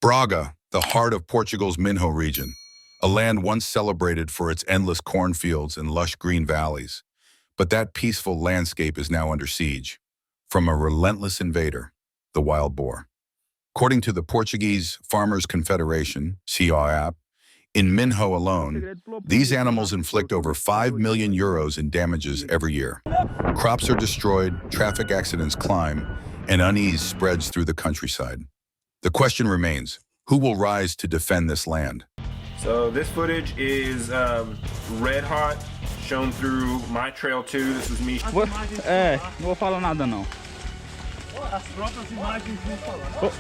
Braga, the heart of Portugal's Minho region, a land once celebrated for its endless cornfields and lush green valleys. But that peaceful landscape is now under siege from a relentless invader, the wild boar. According to the Portuguese Farmers Confederation, COAP, in Minho alone, these animals inflict over 5 million euros in damages every year. Crops are destroyed, traffic accidents climb, and unease spreads through the countryside. The question remains, who will rise to defend this land? So this footage is red hot, shown through my trail too. This is me. Não vou falar nada não.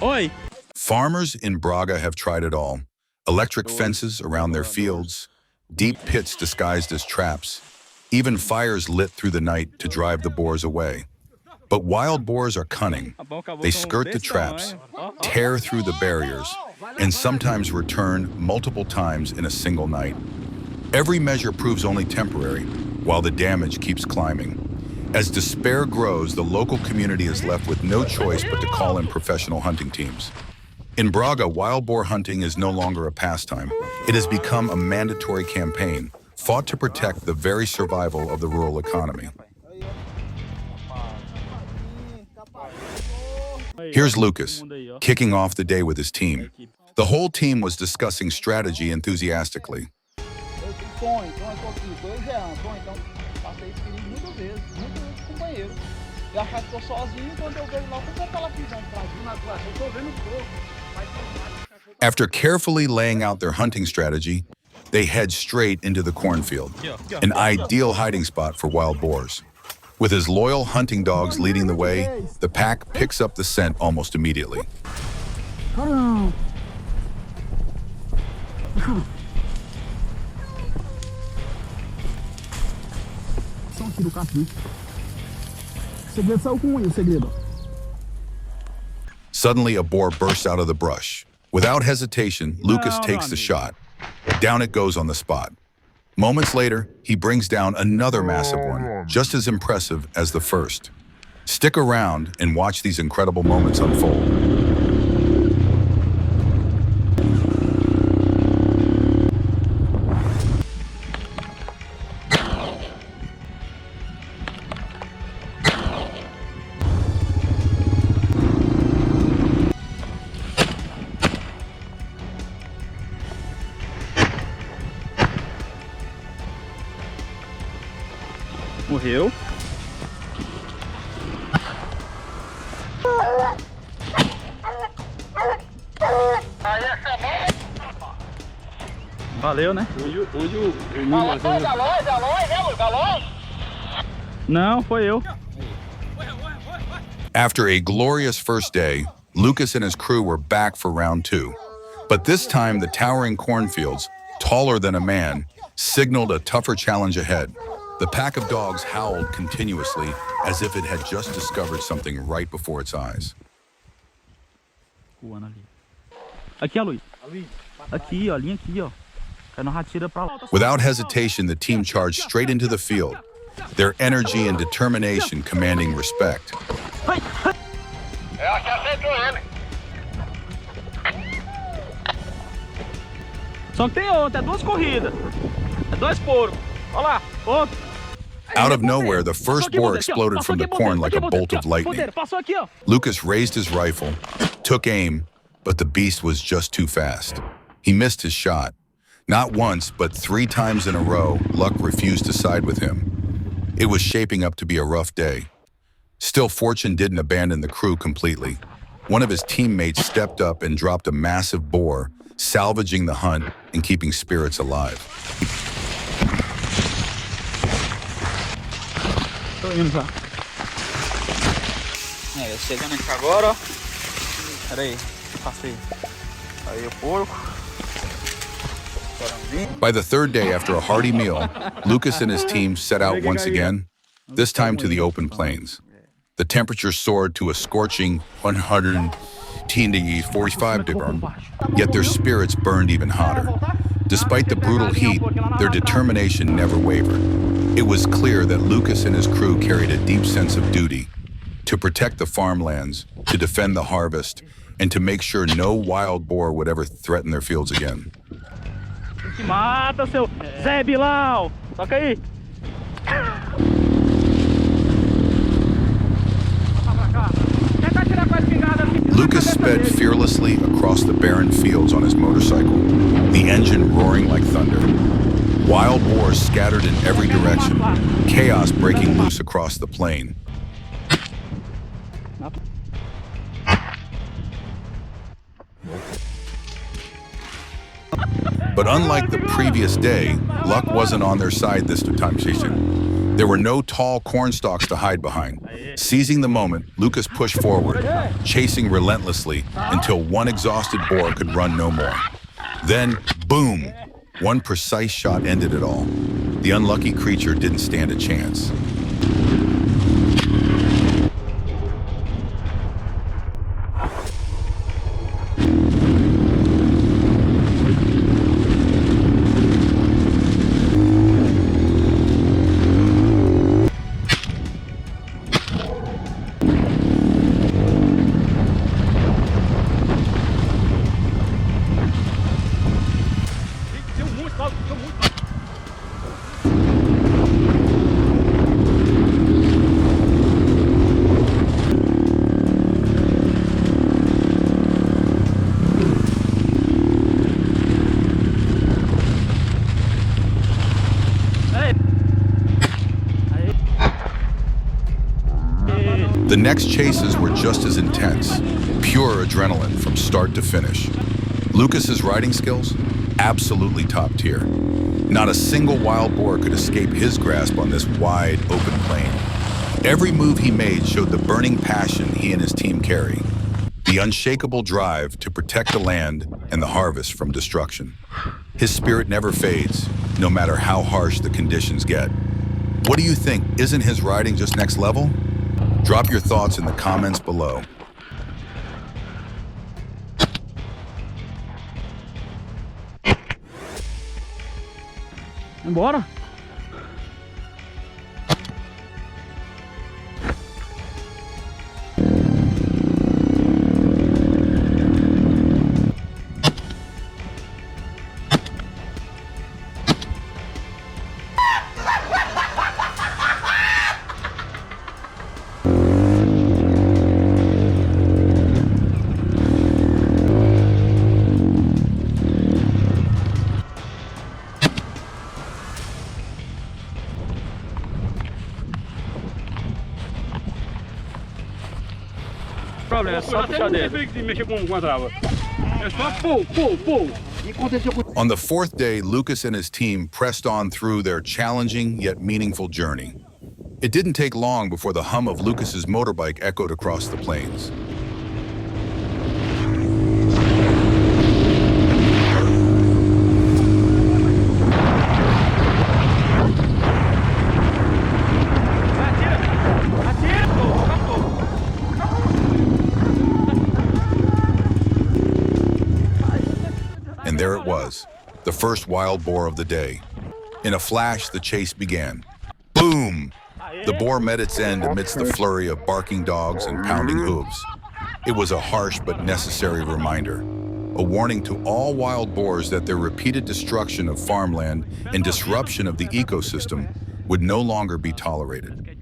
Oi! Farmers in Braga have tried it all. Electric fences around their fields, deep pits disguised as traps, even fires lit through the night to drive the boars away. But wild boars are cunning. They skirt the traps, tear through the barriers, and sometimes return multiple times in a single night. Every measure proves only temporary, while the damage keeps climbing. As despair grows, the local community is left with no choice but to call in professional hunting teams. In Braga, wild boar hunting is no longer a pastime. It has become a mandatory campaign, fought to protect the very survival of the rural economy. Here's Lucas, kicking off the day with his team. The whole team was discussing strategy enthusiastically. After carefully laying out their hunting strategy, they head straight into the cornfield, an ideal hiding spot for wild boars. With his loyal hunting dogs leading the way, the pack picks up the scent almost immediately. Suddenly, a boar bursts out of the brush. Without hesitation, Lucas takes the shot. Down it goes on the spot. Moments later, he brings down another massive one, just as impressive as the first. Stick around and watch these incredible moments unfold. Morreu. Valeu, né? Não, foi eu. After a glorious first day, Lucas and his crew were back for round two. But this time, the towering cornfields, taller than a man, signaled a tougher challenge ahead. The pack of dogs howled continuously, as if it had just discovered something right before its eyes. Aqui, Luiz. Aqui, ó, linha aqui, ó. Without hesitation, the team charged straight into the field, their energy and determination commanding respect. Só que tem outra, é duas corridas. É dois poros. Olha lá, outro. Out of nowhere, the first boar exploded from the corn like a bolt of lightning. Lucas raised his rifle, took aim, but the beast was just too fast. He missed his shot. Not once, but 3 times in a row, luck refused to side with him. It was shaping up to be a rough day. Still, fortune didn't abandon the crew completely. One of his teammates stepped up and dropped a massive boar, salvaging the hunt and keeping spirits alive. Tô indo já. Chegando aqui agora, ó. Pera aí, passei. Aí o porco. By the third day after a hearty meal, Lucas and his team set out once again, this time to the open plains. The temperature soared to a scorching 145 degrees, yet their spirits burned even hotter. Despite the brutal heat, their determination never wavered. It was clear that Lucas and his crew carried a deep sense of duty to protect the farmlands, to defend the harvest, and to make sure no wild boar would ever threaten their fields again. Mata, seu Zé Bilal! Toca aí! Lucas sped fearlessly across the barren fields on his motorcycle, the engine roaring like thunder. Wild boars scattered in every direction, chaos breaking loose across the plain. But unlike the previous day, luck wasn't on their side this time. There were no tall corn stalks to hide behind. Seizing the moment, Lucas pushed forward, chasing relentlessly until one exhausted boar could run no more. Then, boom! One precise shot ended it all. The unlucky creature didn't stand a chance. The next chases were just as intense, pure adrenaline from start to finish. Lucas's riding skills? Absolutely top tier. Not a single wild boar could escape his grasp on this wide, open plain. Every move he made showed the burning passion he and his team carry, the unshakable drive to protect the land and the harvest from destruction. His spirit never fades, no matter how harsh the conditions get. What do you think? Isn't his riding just next level? Drop your thoughts in the comments below. Embora! Problema, é só puxar dele. On the fourth day, Lucas and his team pressed on through their challenging yet meaningful journey. It didn't take long before the hum of Lucas's motorbike echoed across the plains. And there it was, the first wild boar of the day. In a flash, the chase began. Boom! The boar met its end amidst the flurry of barking dogs and pounding hooves. It was a harsh but necessary reminder, a warning to all wild boars that their repeated destruction of farmland and disruption of the ecosystem would no longer be tolerated.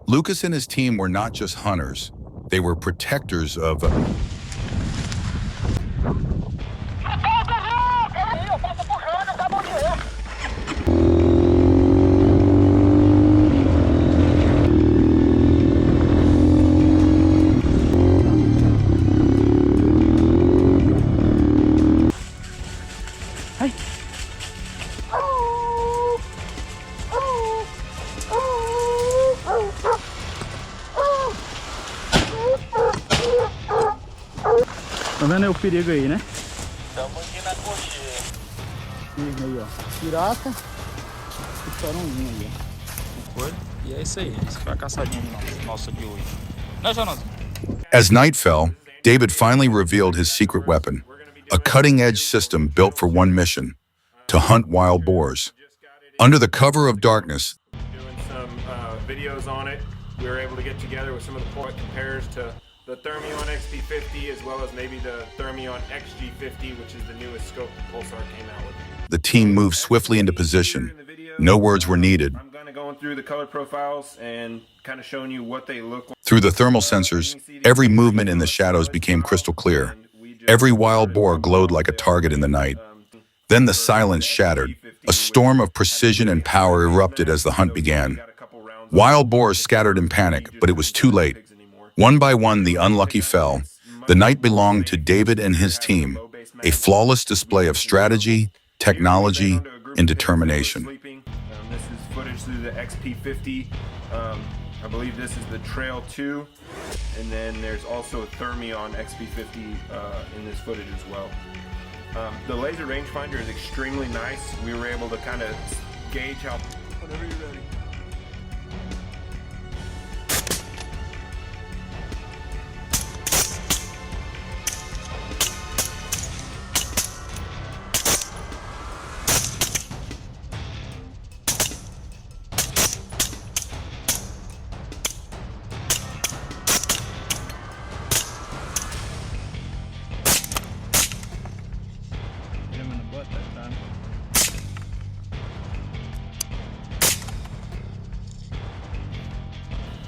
Lucas and his team were not just hunters, they were protectors of Tá vendo o perigo aí, né? Estamos aqui na cocheira. Aí, ó. Pirata e tubarãozinho aí, ó. Foi? E é isso aí. Esse foi a caçadinha nossa de hoje. Né, Jonas? As night fell, David finally revealed his secret weapon, a cutting-edge system built for one mission, to hunt wild boars. Under the cover of darkness, Doing some videos on it. We were able to get together with some of the point compares to the Thermion XP50 as well as maybe the Thermion XG50, which is the newest scope that Pulsar came out with. The team moved swiftly into position. No words were needed. I'm kind of going through the color profiles and kind of showing you what they look like. Through the thermal sensors, every movement in the shadows became crystal clear. Every wild boar glowed like a target in the night. Then the silence shattered. A storm of precision and power erupted as the hunt began. Wild boars scattered in panic, but it was too late. One by one, the unlucky fell. The night belonged to David and his team, a flawless display of strategy, technology, and determination. This is footage through the XP50. I believe this is the Trail 2, and then there's also a Thermion XP50 in this footage as well. The laser rangefinder is extremely nice. We were able to kind of gauge how... Whenever you're ready.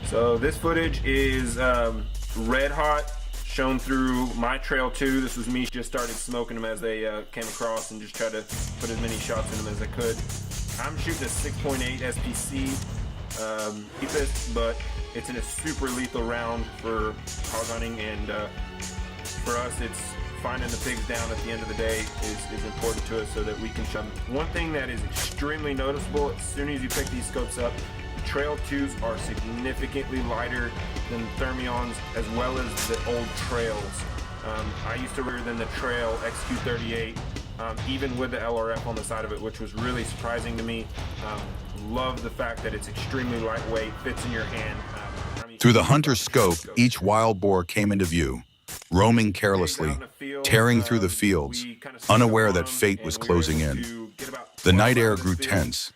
So this footage is red hot, shown through my Trail 2. This was me just started smoking them as they came across and just tried to put as many shots in them as I could. I'm shooting a 6.8 SPC, but it's in a super lethal round for hog hunting, and for us it's finding the pigs down at the end of the day is important to us so that we can shut them. One thing that is extremely noticeable as soon as you pick these scopes up, Trail 2s are significantly lighter than Thermions as well as the old Trails. I used to rear than the Trail XQ38, even with the LRF on the side of it, which was really surprising to me. Love the fact that it's extremely lightweight, fits in your hand. Through the hunter's scope, each wild boar came into view, roaming carelessly, tearing through the fields, unaware that fate was closing in. The night air grew tense.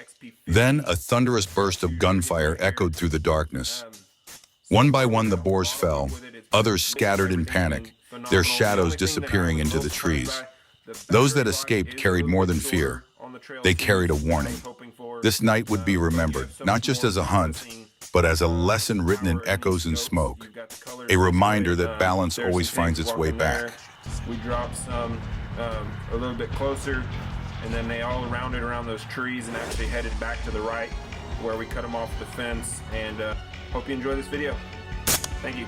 Then a thunderous burst of gunfire echoed through the darkness. One by one the boars fell, others scattered in panic, their shadows disappearing into the trees. Those that escaped carried more than fear. They carried a warning. This night would be remembered, not just as a hunt, but as a lesson written in echoes and smoke, a reminder that balance always finds its way back. We dropped some a little bit closer, and then they all rounded around those trees and actually headed back to the right where we cut them off the fence. And hope you enjoy this video. Thank you.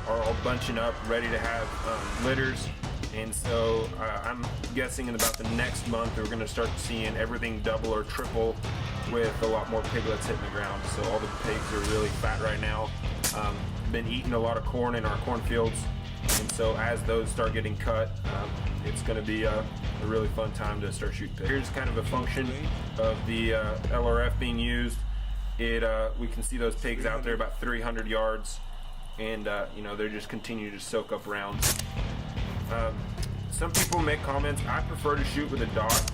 Are all bunching up, ready to have litters. And so I'm guessing in about the next month we're going to start seeing everything double or triple with a lot more piglets hitting the ground. So all the pigs are really fat right now. Been eating a lot of corn in our cornfields, and so as those start getting cut, it's going to be a really fun time to start shooting pigs. Here's kind of a function of the LRF being used. We can see those pigs out there about 300 yards, and you know, they're just continuing to soak up rounds. Some people make comments. I prefer to shoot with a dot.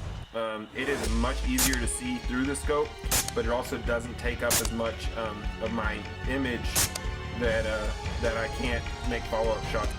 It is much easier to see through the scope, but it also doesn't take up as much of my image that I can't make follow-up shots.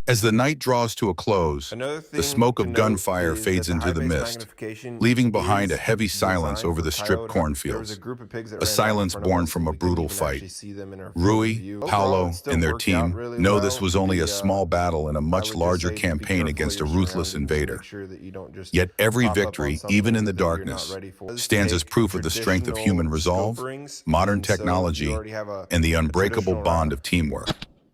As the night draws to a close, Another thing the smoke to of note gunfire is fades that the into the high base mist, magnification leaving behind a is heavy silence designed over the for stripped coyote. There was a cornfields, group of pigs that a ran out in silence front of born us, from so a we couldn't brutal even fight. actually see them in our field of Rui, view. Overall, Paulo, it still and their worked out team really know well. this was only a small battle in a I much would just larger say just be campaign careful of against a your ruthless surroundings and invader. make sure that you don't just Yet every pop up on victory, something even in the that you're not darkness, ready for. stands as Take proof of the strength of human traditional resolve, scope rings, modern and so you technology, already have and the a unbreakable traditional bond route. of teamwork.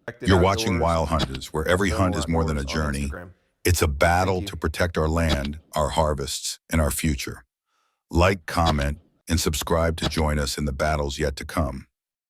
Checked it You're watching outdoors. Wild Hunters, where I'll every film hunt more is more than a outdoors on journey. Instagram. It's a battle you. to protect our land, our harvests, and our future. Like, comment, and subscribe to join us in the battles yet to come.